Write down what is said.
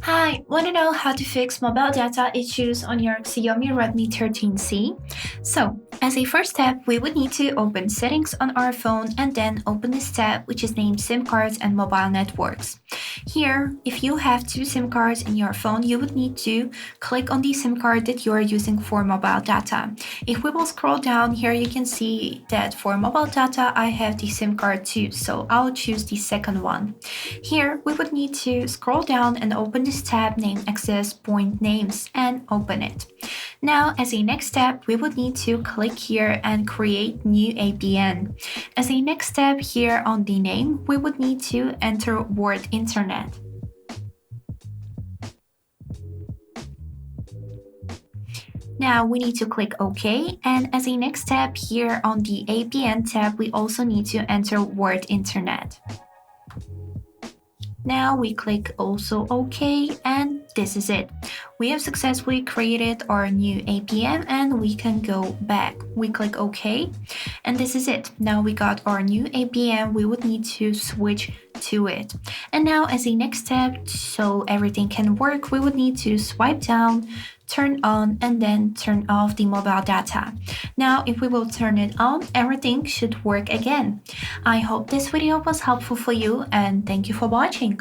Hi, want to know how to fix mobile data issues on your Xiaomi Redmi 13C? So, as a first step, we would need to open Settings on our phone and then open this tab which is named SIM cards and mobile networks. Here, if you have two SIM cards in your phone, you would need to click on the SIM card that you are using for mobile data. If we will scroll down here, you can see that for mobile data, I have the SIM card 2, so I'll choose the second one. Here, we would need to scroll down and open this tab named Access Point Names and open it. Now, as a next step, we would need to click here and create new APN. As a next step here on the name, we would need to enter word internet. Now we need to click OK, and as a next step here on the APN tab, we also need to enter word internet. Now we click also OK, and this is it. We have successfully created our new APN and we can go back. We click OK, and this is it. Now we got our new APN, we would need to switch to it. And now as a next step, so everything can work, we would need to swipe down, turn on, and then turn off the mobile data. Now if we will turn it on, everything should work again. I hope this video was helpful for you and thank you for watching.